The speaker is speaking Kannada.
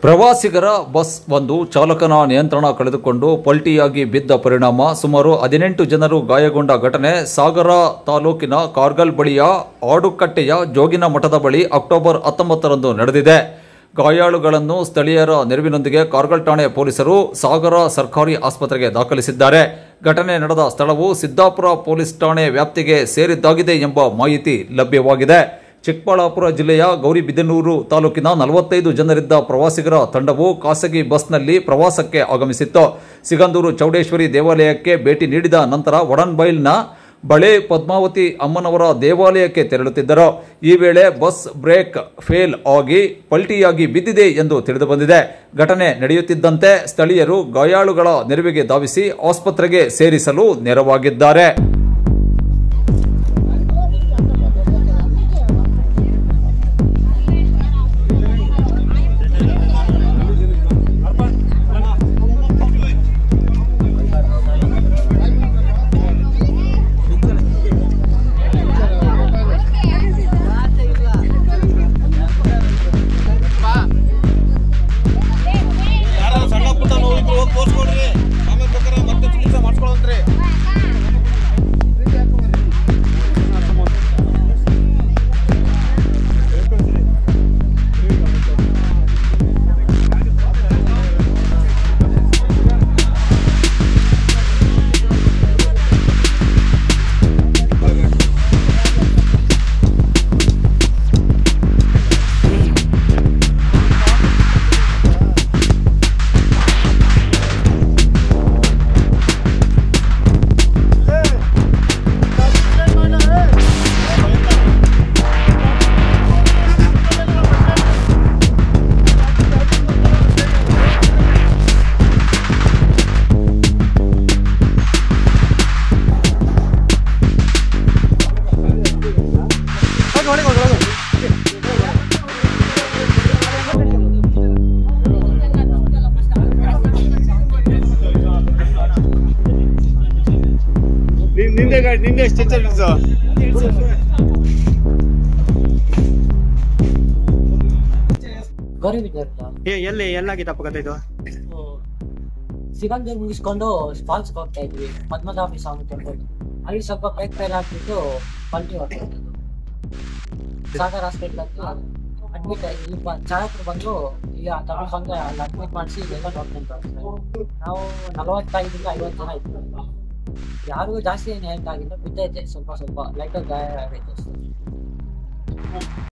ಪ್ರವಾಸಿಗರ ಬಸ್ ಒಂದು ಚಾಲಕನ ನಿಯಂತ್ರಣ ಕಳೆದುಕೊಂಡು ಪಲ್ಟಿಯಾಗಿ ಬಿದ್ದ ಪರಿಣಾಮ ಸುಮಾರು 18 ಜನರು ಗಾಯಗೊಂಡ ಘಟನೆ ಸಾಗರ ತಾಲೂಕಿನ ಕಾರ್ಗಲ್ ಬಳಿಯ ಆಡುಕಟ್ಟೆಯ ಜೋಗಿನ ಮಠದ ಬಳಿ ಅಕ್ಟೋಬರ್ 19ರಂದು ನಡೆದಿದೆ. ಗಾಯಾಳುಗಳನ್ನು ಸ್ಥಳೀಯರ ನೆರವಿನೊಂದಿಗೆ ಕಾರ್ಗಲ್ ಠಾಣೆ ಪೊಲೀಸರು ಸಾಗರ ಸರ್ಕಾರಿ ಆಸ್ಪತ್ರೆಗೆ ದಾಖಲಿಸಿದ್ದಾರೆ. ಘಟನೆ ನಡೆದ ಸ್ಥಳವು ಸಿದ್ದಾಪುರ ಪೊಲೀಸ್ ಠಾಣೆ ವ್ಯಾಪ್ತಿಗೆ ಸೇರಿದ್ದಾಗಿದೆ ಎಂಬ ಮಾಹಿತಿ ಲಭ್ಯವಾಗಿದೆ. ಚಿಕ್ಕಬಳ್ಳಾಪುರ ಜಿಲ್ಲೆಯ ಗೌರಿಬಿದನೂರು ತಾಲೂಕಿನ 45 ಜನರಿದ್ದ ಪ್ರವಾಸಿಗರ ತಂಡವು ಖಾಸಗಿ ಬಸ್ನಲ್ಲಿ ಪ್ರವಾಸಕ್ಕೆ ಆಗಮಿಸಿತ್ತು. ಸಿಗಂದೂರು ಚೌಡೇಶ್ವರಿ ದೇವಾಲಯಕ್ಕೆ ಭೇಟಿ ನೀಡಿದ ನಂತರ ವಡನ್ಬೈಲ್ನ ಬಳೆ ಪದ್ಮಾವತಿ ಅಮ್ಮನವರ ದೇವಾಲಯಕ್ಕೆ ತೆರಳುತ್ತಿದ್ದರು. ಈ ವೇಳೆ ಬಸ್ ಬ್ರೇಕ್ ಫೇಲ್ ಆಗಿ ಪಲ್ಟಿಯಾಗಿ ಬಿದ್ದಿದೆ ಎಂದು ತಿಳಿದುಬಂದಿದೆ. ಘಟನೆ ನಡೆಯುತ್ತಿದ್ದಂತೆ ಸ್ಥಳೀಯರು ಗಾಯಾಳುಗಳ ನೆರವಿಗೆ ಧಾವಿಸಿ ಆಸ್ಪತ್ರೆಗೆ ಸೇರಿಸಲು ನೆರವಾಗಿದ್ದಾರೆ. ನಿಂದೆ ಸ್ಟ್ರೆಚರ್ ಎಲ್ಲಿ ಎಲ್ಲಾಗಿತ್ತು ಅಪಘಾತ ಇದು? ಸಿಗಂದೂರು ಮುಗಿಸ್ಕೊಂಡು ಫಾಲ್ಸ್ ಹೋಗ್ತಾ ಇದ್ವಿ, ಪದ್ಮದ ಆಫೀಸ್ ಆಗುತ್ತೆ. ಅಲ್ಲಿ ಸ್ವಲ್ಪ ಬ್ರೇಕ್ ಫೇಲ್ ಆಗ್ಬಿಟ್ಟು ಪಲ್ಟಿ ಹೊರಟಿದ್ದು. ಸಾಗರ್ ಹಾಸ್ಪಿಟಲ್ ಅಡ್ಮಿಟ್ ಇಲ್ಲಿ ಚಾಲಕರು ಬಂದು ಈಗ ತಗೊಂಡು ಬಂದು ಅಲ್ಲಿ ಅಡ್ಮಿಟ್ ಮಾಡಿಸಿ ಇದೆಲ್ಲ ನೋಡ್ಕೊಂತಾರೆ. ನಾವು 45ರಿಂದ 50 ಜನ ಇದ್ವಿ. ಯಾರಿಗೂ ಜಾಸ್ತಿ ಏನು ಹೇಳ್ತಾಗಿಲ್ಲ, ಬಿದ್ದೈತೆ ಸ್ವಲ್ಪ ಲೈಟಾಗಿ ಗಾಯ ಆಗೈತೆ ಅಷ್ಟೇ.